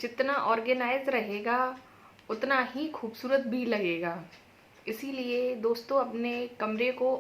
जितना ऑर्गेनाइज रहेगा उतना ही खूबसूरत भी लगेगा। इसीलिए दोस्तों अपने कमरे को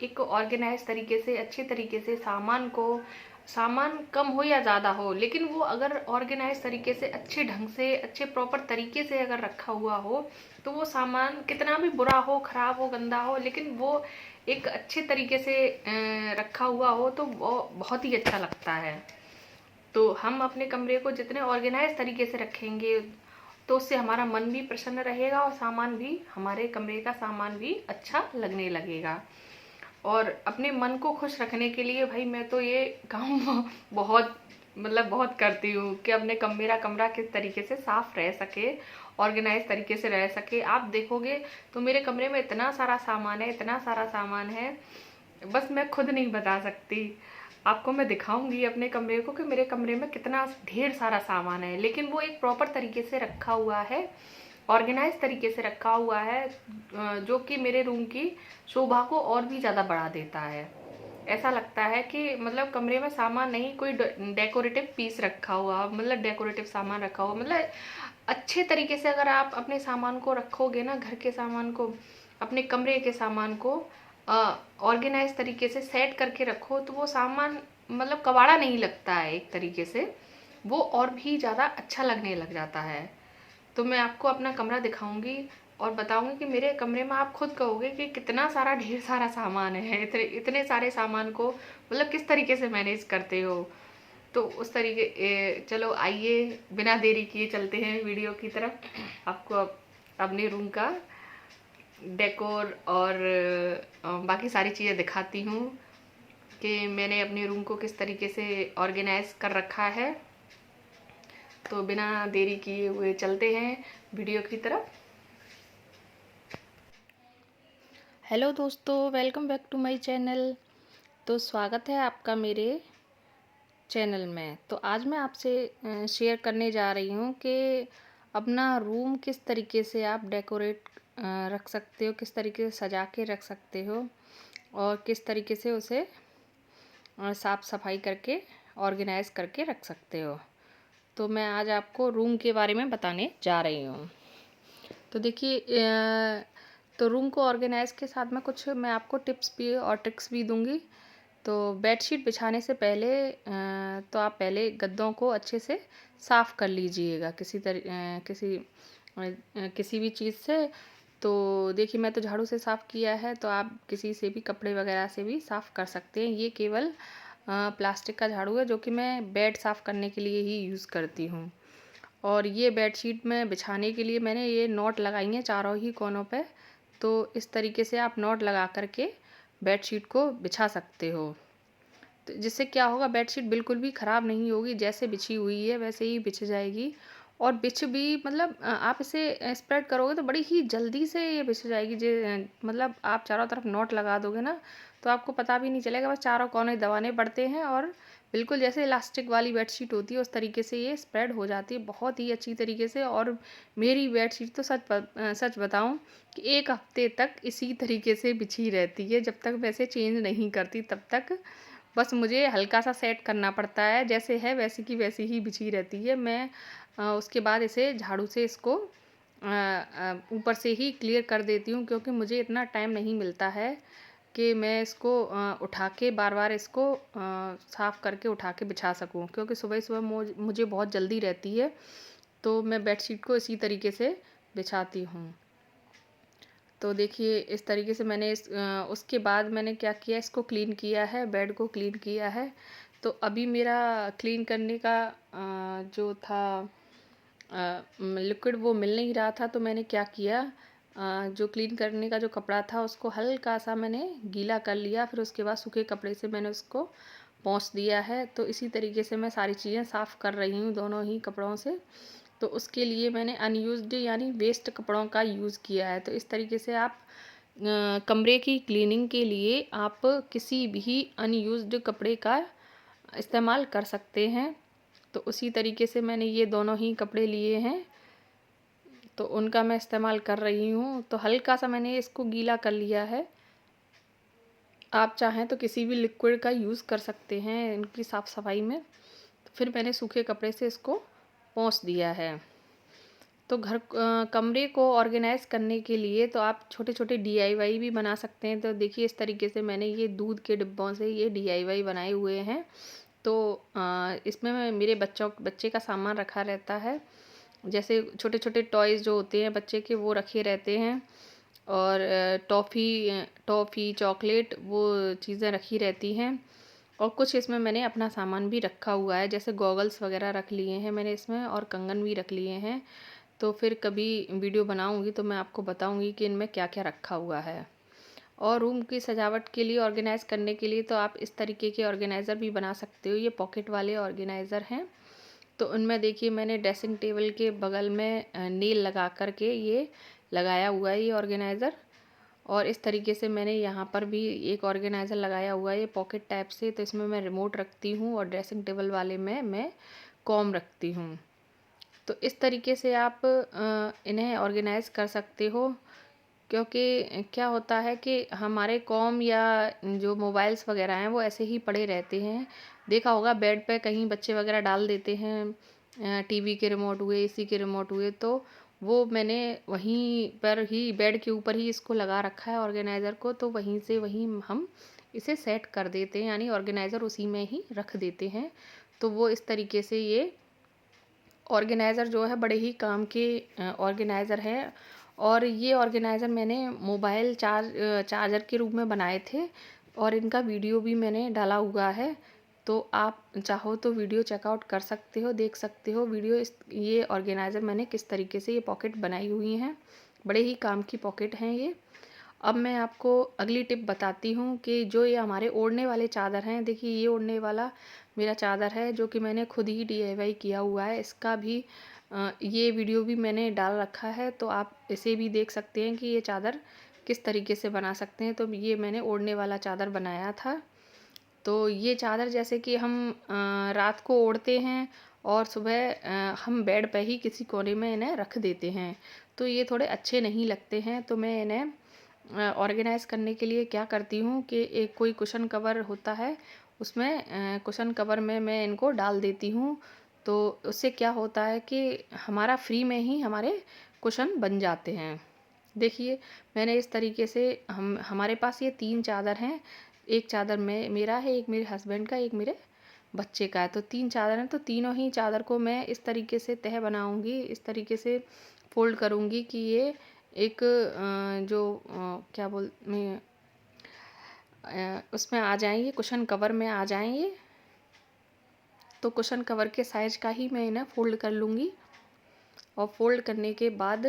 एक ऑर्गेनाइज तरीके से, अच्छे तरीके से सामान कम हो या ज़्यादा हो, लेकिन वो अगर ऑर्गेनाइज तरीके से, अच्छे ढंग से, अच्छे प्रॉपर तरीके से अगर रखा हुआ हो तो वो सामान कितना भी बुरा हो, खराब हो, गंदा हो, लेकिन वो एक अच्छे तरीके से रखा हुआ हो तो वो बहुत ही अच्छा लगता है। तो हम अपने कमरे को जितने ऑर्गेनाइज तरीके से रखेंगे तो उससे हमारा मन भी प्रसन्न रहेगा और सामान भी, हमारे कमरे का सामान भी अच्छा लगने लगेगा। और अपने मन को खुश रखने के लिए भाई मैं तो ये काम बहुत बहुत करती हूँ कि अपने मेरा कमरा किस तरीके से साफ रह सके, ऑर्गेनाइज तरीके से रह सके। आप देखोगे तो मेरे कमरे में इतना सारा सामान है, इतना सारा सामान है, बस मैं खुद नहीं बता सकती। आपको मैं दिखाऊंगी अपने कमरे को कि मेरे कमरे में कितना ढेर सारा सामान है, लेकिन वो एक प्रॉपर तरीके से रखा हुआ है, ऑर्गेनाइज तरीके से रखा हुआ है, जो कि मेरे रूम की शोभा को और भी ज़्यादा बढ़ा देता है। ऐसा लगता है कि कमरे में सामान नहीं, कोई डेकोरेटिव पीस रखा हुआ, डेकोरेटिव सामान रखा हुआ। अच्छे तरीके से अगर आप अपने सामान को रखोगे ना, घर के सामान को, अपने कमरे के सामान को ऑर्गेनाइज तरीके से सेट करके रखो तो वो सामान कबाड़ा नहीं लगता है, एक तरीके से वो और भी ज़्यादा अच्छा लगने लग जाता है। तो मैं आपको अपना कमरा दिखाऊंगी और बताऊंगी कि मेरे कमरे में आप खुद कहोगे कि कितना सारा ढेर सारा सामान है, इतने इतने सारे सामान को किस तरीके से मैनेज करते हो। तो उस तरीके चलो आइए बिना देरी किए चलते हैं वीडियो की तरफ। आपको अपने रूम का डेकोर और बाकी सारी चीज़ें दिखाती हूँ कि मैंने अपने रूम को किस तरीके से ऑर्गेनाइज कर रखा है। तो बिना देरी किए हुए चलते हैं वीडियो की तरफ। हेलो दोस्तों, welcome back to my channel. तो स्वागत है आपका मेरे चैनल में। तो आज मैं आपसे शेयर करने जा रही हूँ कि अपना रूम किस तरीके से आप डेकोरेट रख सकते हो, किस तरीके से सजा के रख सकते हो और किस तरीके से उसे साफ़ सफाई करके ऑर्गेनाइज करके रख सकते हो। तो मैं आज आपको रूम के बारे में बताने जा रही हूँ। तो देखिए तो रूम को ऑर्गेनाइज के साथ में कुछ मैं आपको टिप्स भी और ट्रिक्स भी दूंगी। तो बेडशीट बिछाने से पहले तो आप पहले गद्दों को अच्छे से साफ़ कर लीजिएगा किसी भी चीज़ से। तो देखिए मैं तो झाड़ू से साफ़ किया है, तो आप किसी से भी, कपड़े वगैरह से भी साफ़ कर सकते हैं। ये केवल प्लास्टिक का झाड़ू है जो कि मैं बेड साफ़ करने के लिए ही यूज़ करती हूँ। और ये बेडशीट में बिछाने के लिए मैंने ये नॉट लगाई हैं चारों ही कोनों पे। तो इस तरीके से आप नॉट लगा करके बेडशीट को बिछा सकते हो। तो जिससे क्या होगा, बेडशीट बिल्कुल भी ख़राब नहीं होगी, जैसे बिछी हुई है वैसे ही बिछ जाएगी। और बिछ भी आप इसे स्प्रेड करोगे तो बड़ी ही जल्दी से ये बिछ जाएगी। आप चारों तरफ नॉट लगा दोगे ना तो आपको पता भी नहीं चलेगा, बस चारों कोने दबाने पड़ते हैं और बिल्कुल जैसे इलास्टिक वाली बेडशीट होती है उस तरीके से ये स्प्रेड हो जाती है बहुत ही अच्छी तरीके से। और मेरी बेडशीट तो सच बताऊं कि एक हफ्ते तक इसी तरीके से बिछी रहती है, जब तक वैसे चेंज नहीं करती तब तक। बस मुझे हल्का सा सेट करना पड़ता है, जैसे है वैसी की वैसी ही बिछी रहती है। मैं उसके बाद इसे झाड़ू से इसको ऊपर से ही क्लियर कर देती हूँ, क्योंकि मुझे इतना टाइम नहीं मिलता है कि मैं इसको उठा के बार बार इसको साफ़ करके उठा के बिछा सकूँ, क्योंकि सुबह सुबह मुझे बहुत जल्दी रहती है। तो मैं बेडशीट को इसी तरीके से बिछाती हूँ। तो देखिए इस तरीके से मैंने उसके बाद मैंने क्या किया, इसको क्लीन किया है, बेड को क्लीन किया है। तो अभी मेरा क्लीन करने का जो था लिक्विड वो मिल नहीं रहा था। तो मैंने क्या किया, जो क्लीन करने का जो कपड़ा था उसको हल्का सा मैंने गीला कर लिया, फिर उसके बाद सूखे कपड़े से मैंने उसको पोंछ दिया है। तो इसी तरीके से मैं सारी चीज़ें साफ़ कर रही हूँ दोनों ही कपड़ों से। तो उसके लिए मैंने अनयूज्ड यानी वेस्ट कपड़ों का यूज़ किया है। तो इस तरीके से आप कमरे की क्लीनिंग के लिए आप किसी भी अनयूज्ड कपड़े का इस्तेमाल कर सकते हैं। तो उसी तरीके से मैंने ये दोनों ही कपड़े लिए हैं, तो उनका मैं इस्तेमाल कर रही हूँ। तो हल्का सा मैंने इसको गीला कर लिया है। आप चाहें तो किसी भी लिक्विड का यूज़ कर सकते हैं इनकी साफ़ सफाई में। तो फिर मैंने सूखे कपड़े से इसको पोंछ दिया है। तो कमरे को ऑर्गेनाइज़ करने के लिए तो आप छोटे-छोटे डीआईवाई भी बना सकते हैं। तो देखिए इस तरीके से मैंने ये दूध के डिब्बों से ये डीआईवाई बनाए हुए हैं। तो इसमें मेरे बच्चे का सामान रखा रहता है। जैसे छोटे-छोटे टॉयज़ जो होते हैं बच्चे के वो रखे रहते हैं और टॉफ़ी, चॉकलेट वो चीज़ें रखी रहती हैं। और कुछ इसमें मैंने अपना सामान भी रखा हुआ है, जैसे गॉगल्स वग़ैरह रख लिए हैं मैंने इसमें और कंगन भी रख लिए हैं। तो फिर कभी वीडियो बनाऊँगी तो मैं आपको बताऊँगी कि इनमें क्या-क्या रखा हुआ है। और रूम की सजावट के लिए ऑर्गेनाइज़ करने के लिए तो आप इस तरीके के ऑर्गेनाइज़र भी बना सकते हो। ये पॉकेट वाले ऑर्गेनाइज़र हैं। तो उनमें देखिए मैंने ड्रेसिंग टेबल के बगल में नेल लगा कर के ये लगाया हुआ है ये ऑर्गेनाइज़र। और इस तरीके से मैंने यहाँ पर भी एक ऑर्गेनाइज़र लगाया हुआ है ये पॉकेट टाइप से। तो इसमें मैं रिमोट रखती हूँ और ड्रेसिंग टेबल वाले में मैं कॉम्ब रखती हूँ। तो इस तरीके से आप इन्हें ऑर्गेनाइज़ कर सकते हो, क्योंकि क्या होता है कि हमारे कॉम या जो मोबाइल्स वगैरह हैं वो ऐसे ही पड़े रहते हैं। देखा होगा बेड पे कहीं बच्चे वगैरह डाल देते हैं, टीवी के रिमोट हुए, एसी के रिमोट हुए, तो वो मैंने वहीं पर ही बेड के ऊपर ही इसको लगा रखा है ऑर्गेनाइज़र को। तो वहीं से वहीं हम इसे सेट कर देते हैं, यानी ऑर्गेनाइज़र उसी में ही रख देते हैं। तो वो इस तरीके से ये ऑर्गेनाइज़र जो है बड़े ही काम के ऑर्गेनाइज़र है। और ये ऑर्गेनाइज़र मैंने मोबाइल चार्जर के रूप में बनाए थे और इनका वीडियो भी मैंने डाला हुआ है। तो आप चाहो तो वीडियो चेकआउट कर सकते हो, देख सकते हो वीडियो। ये ऑर्गेनाइज़र मैंने किस तरीके से ये पॉकेट बनाई हुई हैं, बड़े ही काम की पॉकेट हैं ये। अब मैं आपको अगली टिप बताती हूँ कि जो ये हमारे ओढ़ने वाले चादर हैं, देखिए ये ओढ़ने वाला मेरा चादर है जो कि मैंने खुद ही डीआईवाई किया हुआ है। इसका भी ये वीडियो भी मैंने डाल रखा है, तो आप इसे भी देख सकते हैं कि ये चादर किस तरीके से बना सकते हैं। तो ये मैंने ओढ़ने वाला चादर बनाया था। तो ये चादर जैसे कि हम रात को ओढ़ते हैं और सुबह हम बेड पे ही किसी कोने में इन्हें रख देते हैं, तो ये थोड़े अच्छे नहीं लगते हैं। तो मैं इन्हें ऑर्गेनाइज़ करने के लिए क्या करती हूँ कि एक कोई कुशन कवर होता है, उसमें कुशन कवर में मैं इनको डाल देती हूँ। तो उससे क्या होता है कि हमारा फ्री में ही हमारे कुशन बन जाते हैं। देखिए मैंने इस तरीके से हमारे पास ये 3 चादर हैं। एक चादर मेरा है, एक मेरे हस्बैंड का, एक मेरे बच्चे का है। तो 3 चादर हैं, तो तीनों ही चादर को मैं इस तरीके से तह बनाऊँगी, इस तरीके से फ़ोल्ड करूँगी कि ये एक क्या बोल में उसमें आ जाएँ, ये कुशन कवर में आ जाएँ ये। तो कुशन कवर के साइज़ का ही मैं इन्हें फ़ोल्ड कर लूँगी और फ़ोल्ड करने के बाद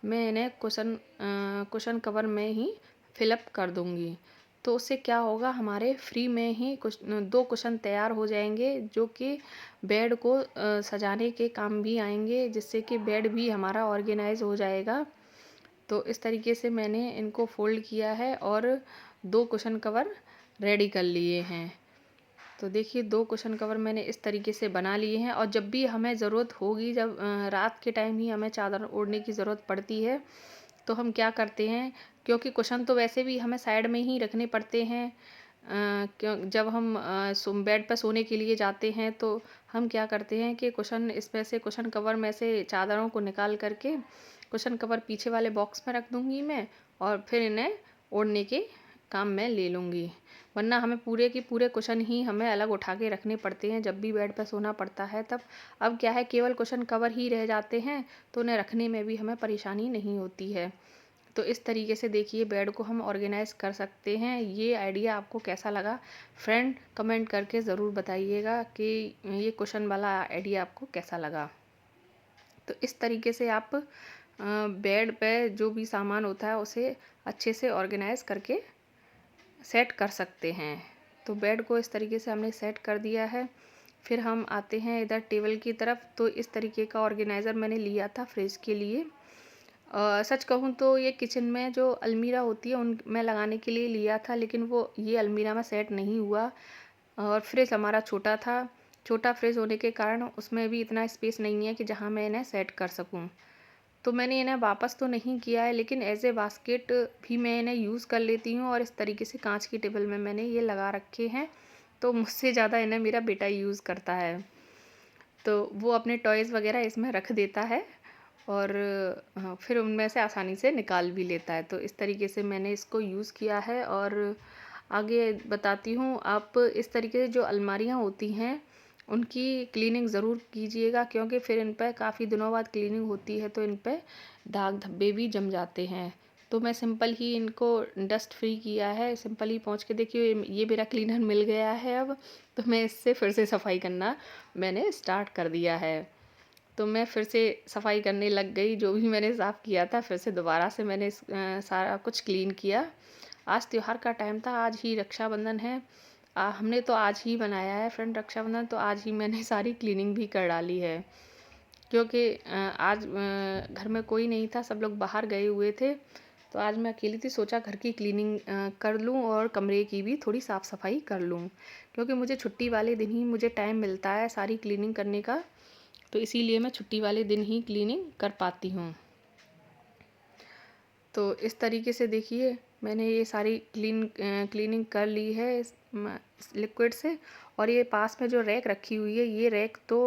मैं इन्हें कुशन कवर में ही फ़िलअप कर दूँगी। तो उससे क्या होगा, हमारे फ्री में ही 2 कुशन तैयार हो जाएँगे जो कि बेड को सजाने के काम भी आएँगे, जिससे कि बेड भी हमारा ऑर्गेनाइज़ हो जाएगा। तो इस तरीके से मैंने इनको फ़ोल्ड किया है और 2 कुशन कवर रेडी कर लिए हैं। तो देखिए 2 कुशन कवर मैंने इस तरीके से बना लिए हैं और जब भी हमें ज़रूरत होगी, जब रात के टाइम ही हमें चादर ओढ़ने की ज़रूरत पड़ती है, तो हम क्या करते हैं, क्योंकि कुशन तो वैसे भी हमें साइड में ही रखने पड़ते हैं। जब हम बेड पर सोने के लिए जाते हैं तो हम क्या करते हैं कि इसमें से कुशन कवर में से चादरों को निकाल करके कुशन कवर पीछे वाले बॉक्स में रख दूँगी मैं और फिर इन्हें ओढ़ने के काम में ले लूँगी। वरना हमें पूरे के पूरे कुशन ही हमें अलग उठा के रखने पड़ते हैं जब भी बेड पर सोना पड़ता है तब। अब क्या है, केवल कुशन कवर ही रह जाते हैं, तो उन्हें रखने में भी हमें परेशानी नहीं होती है। तो इस तरीके से देखिए बेड को हम ऑर्गेनाइज़ कर सकते हैं। ये आइडिया आपको कैसा लगा? फ्रेंड कमेंट करके ज़रूर बताइएगा कि ये कुशन वाला आइडिया आपको कैसा लगा? तो इस तरीके से आप बेड पे जो भी सामान होता है उसे अच्छे से ऑर्गेनाइज़ करके सेट कर सकते हैं। तो बेड को इस तरीके से हमने सेट कर दिया है। फिर हम आते हैं इधर टेबल की तरफ। तो इस तरीके का ऑर्गेनाइज़र मैंने लिया था फ्रिज के लिए। सच कहूँ तो ये किचन में जो अलमीरा होती है उन में लगाने के लिए लिया था, लेकिन वो ये अलमीरा में सेट नहीं हुआ। और फ्रिज हमारा छोटा था, छोटा फ्रिज होने के कारण उसमें भी इतना स्पेस नहीं है कि जहाँ मैं इन्हें सेट कर सकूँ। तो मैंने इन्हें वापस तो नहीं किया है, लेकिन एज ए बास्केट भी मैं इन्हें यूज़ कर लेती हूँ और इस तरीके से कांच की टेबल में मैंने ये लगा रखे हैं। तो मुझसे ज़्यादा इन्हें मेरा बेटा यूज़ करता है। तो वो अपने टॉयज़ वग़ैरह इसमें रख देता है और फिर उनमें से आसानी से निकाल भी लेता है। तो इस तरीके से मैंने इसको यूज़ किया है और आगे बताती हूँ। आप इस तरीके से जो अलमारियाँ होती हैं, उनकी क्लीनिंग ज़रूर कीजिएगा, क्योंकि फिर इन पे काफ़ी दिनों बाद क्लीनिंग होती है तो इन पे दाग धब्बे भी जम जाते हैं। तो मैं सिंपल ही इनको डस्ट फ्री किया है, सिंपल ही पोंछ के देखिए ये मेरा क्लीनर मिल गया है अब, तो मैं इससे फिर से सफाई करना मैंने स्टार्ट कर दिया है। तो मैं फिर से सफाई करने लग गई, जो भी मैंने साफ़ किया था फिर से दोबारा से मैंने सारा कुछ क्लीन किया। आज त्योहार का टाइम था, आज ही रक्षाबंधन है। हमने तो आज ही बनाया है फ्रेंड रक्षाबंधन, तो आज ही मैंने सारी क्लीनिंग भी कर डाली है। क्योंकि आज घर में कोई नहीं था, सब लोग बाहर गए हुए थे, तो आज मैं अकेली थी, सोचा घर की क्लीनिंग कर लूँ और कमरे की भी थोड़ी साफ़ सफाई कर लूँ। क्योंकि मुझे छुट्टी वाले दिन ही मुझे टाइम मिलता है सारी क्लीनिंग करने का, तो इसीलिए मैं छुट्टी वाले दिन ही क्लीनिंग कर पाती हूँ। तो इस तरीके से देखिए मैंने ये सारी क्लीनिंग कर ली है इस लिक्विड से। और ये पास में जो रैक रखी हुई है, ये रैक तो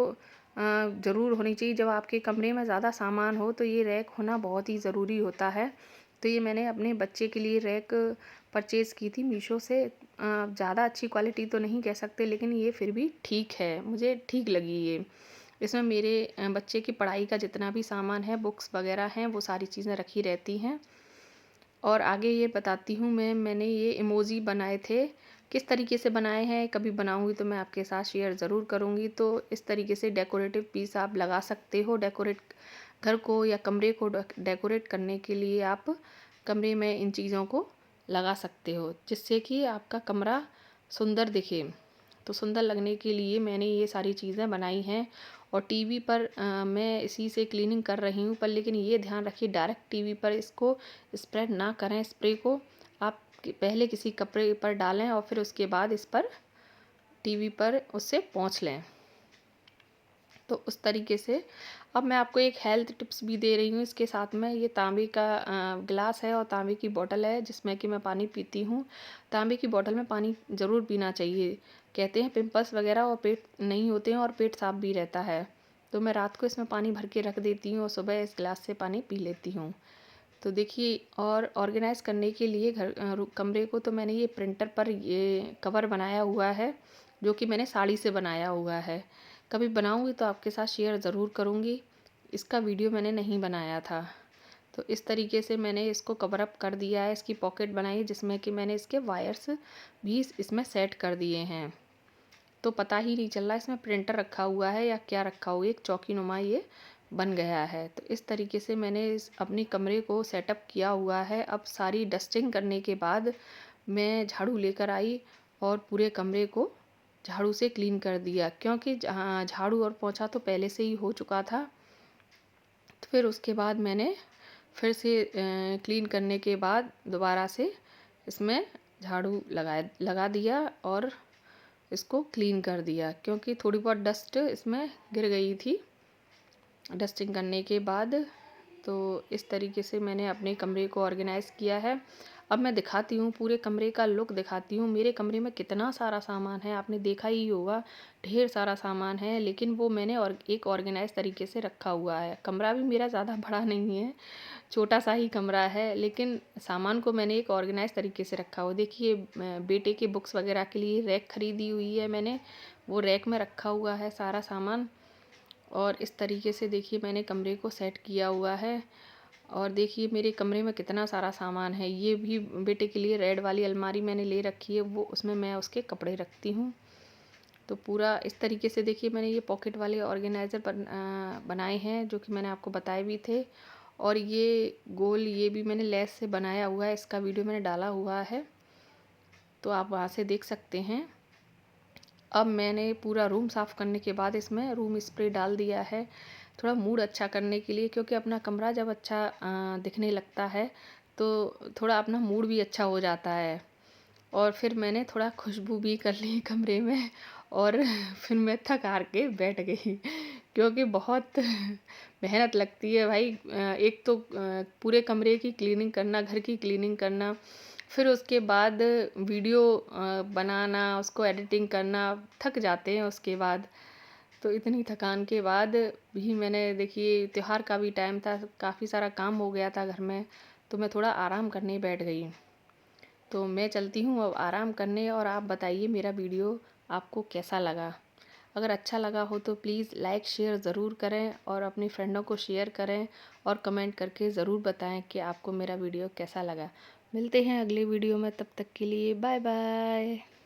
ज़रूर होनी चाहिए। जब आपके कमरे में ज़्यादा सामान हो तो ये रैक होना बहुत ही ज़रूरी होता है। तो ये मैंने अपने बच्चे के लिए रैक परचेज़ की थी मीशो से। ज़्यादा अच्छी क्वालिटी तो नहीं कह सकते, लेकिन ये फिर भी ठीक है, मुझे ठीक लगी ये। इसमें मेरे बच्चे की पढ़ाई का जितना भी सामान है, बुक्स वगैरह हैं, वो सारी चीज़ें रखी रहती हैं। और आगे ये बताती हूँ मैंने ये इमोजी बनाए थे, किस तरीके से बनाए हैं, कभी बनाऊँगी तो मैं आपके साथ शेयर ज़रूर करूँगी। तो इस तरीके से डेकोरेटिव पीस आप लगा सकते हो, घर को या कमरे को डेकोरेट करने के लिए आप कमरे में इन चीज़ों को लगा सकते हो, जिससे कि आपका कमरा सुंदर दिखे। तो सुंदर लगने के लिए मैंने ये सारी चीज़ें बनाई हैं। और टीवी पर मैं इसी से क्लीनिंग कर रही हूँ, पर लेकिन ये ध्यान रखिए डायरेक्ट टीवी पर इसको स्प्रेड ना करें। स्प्रे को आप पहले किसी कपड़े पर डालें और फिर उसके बाद इस पर टीवी पर उससे पोंछ लें। तो उस तरीके से अब मैं आपको एक हेल्थ टिप्स भी दे रही हूँ इसके साथ में। ये तांबे का गिलास है और तांबे की बोतल है जिसमें कि मैं पानी पीती हूँ। तांबे की बोतल में पानी ज़रूर पीना चाहिए। कहते हैं पिंपल्स वगैरह और पेट नहीं होते हैं और पेट साफ भी रहता है। तो मैं रात को इसमें पानी भर के रख देती हूँ और सुबह इस गिलास से पानी पी लेती हूँ। तो देखिए, और ऑर्गेनाइज़ करने के लिए कमरे को तो मैंने ये प्रिंटर पर ये कवर बनाया हुआ है, जो कि मैंने साड़ी से बनाया हुआ है। कभी बनाऊंगी तो आपके साथ शेयर ज़रूर करूंगी। इसका वीडियो मैंने नहीं बनाया था। तो इस तरीके से मैंने इसको कवर अप कर दिया है। इसकी पॉकेट बनाई जिसमें कि मैंने इसके वायर्स भी इसमें सेट कर दिए हैं। तो पता ही नहीं चल रहा इसमें प्रिंटर रखा हुआ है या क्या रखा हुआ है, एक चौकी नुमा ये बन गया है। तो इस तरीके से मैंने अपनी कमरे को सेटअप किया हुआ है। अब सारी डस्टिंग करने के बाद मैं झाड़ू लेकर आई और पूरे कमरे को झाड़ू से क्लीन कर दिया, क्योंकि झाड़ू और पोंछा तो पहले से ही हो चुका था। तो फिर उसके बाद मैंने फिर से क्लीन करने के बाद दोबारा से इसमें झाड़ू लगा दिया और इसको क्लीन कर दिया, क्योंकि थोड़ी बहुत डस्ट इसमें गिर गई थी डस्टिंग करने के बाद। तो इस तरीके से मैंने अपने कमरे को ऑर्गेनाइज़ किया है। अब मैं दिखाती हूँ, पूरे कमरे का लुक दिखाती हूँ। मेरे कमरे में कितना सारा सामान है आपने देखा ही होगा, ढेर सारा सामान है, लेकिन वो मैंने और एक ऑर्गेनाइज तरीके से रखा हुआ है। कमरा भी मेरा ज़्यादा बड़ा नहीं है, छोटा सा ही कमरा है, लेकिन सामान को मैंने एक ऑर्गेनाइज तरीके से रखा हुआ। देखिए, बेटे के बुक्स वगैरह के लिए रैक खरीदी हुई है मैंने, वो रैक में रखा हुआ है सारा सामान। और इस तरीके से देखिए मैंने कमरे को सेट किया हुआ है। और देखिए मेरे कमरे में कितना सारा सामान है। ये भी बेटे के लिए रेड वाली अलमारी मैंने ले रखी है, वो उसमें मैं उसके कपड़े रखती हूँ। तो पूरा इस तरीके से देखिए मैंने ये पॉकेट वाले ऑर्गेनाइज़र बनाए हैं, जो कि मैंने आपको बताए भी थे। और ये गोल ये भी मैंने लेस से बनाया हुआ है, इसका वीडियो मैंने डाला हुआ है, तो आप वहाँ से देख सकते हैं। अब मैंने पूरा रूम साफ़ करने के बाद इसमें रूम स्प्रे डाल दिया है, थोड़ा मूड अच्छा करने के लिए, क्योंकि अपना कमरा जब अच्छा दिखने लगता है तो थोड़ा अपना मूड भी अच्छा हो जाता है। और फिर मैंने थोड़ा खुशबू भी कर ली कमरे में और फिर मैं थक हार के बैठ गई, क्योंकि बहुत मेहनत लगती है भाई। एक तो पूरे कमरे की क्लीनिंग करना, घर की क्लीनिंग करना, फिर उसके बाद वीडियो बनाना, उसको एडिटिंग करना, थक जाते हैं उसके बाद। तो इतनी थकान के बाद भी मैंने, देखिए त्योहार का भी टाइम था, काफ़ी सारा काम हो गया था घर में, तो मैं थोड़ा आराम करने बैठ गई। तो मैं चलती हूँ अब आराम करने, और आप बताइए मेरा वीडियो आपको कैसा लगा। अगर अच्छा लगा हो तो प्लीज़ लाइक शेयर ज़रूर करें, और अपनी फ्रेंडों को शेयर करें, और कमेंट करके ज़रूर बताएं कि आपको मेरा वीडियो कैसा लगा। मिलते हैं अगले वीडियो में, तब तक के लिए बाय बाय।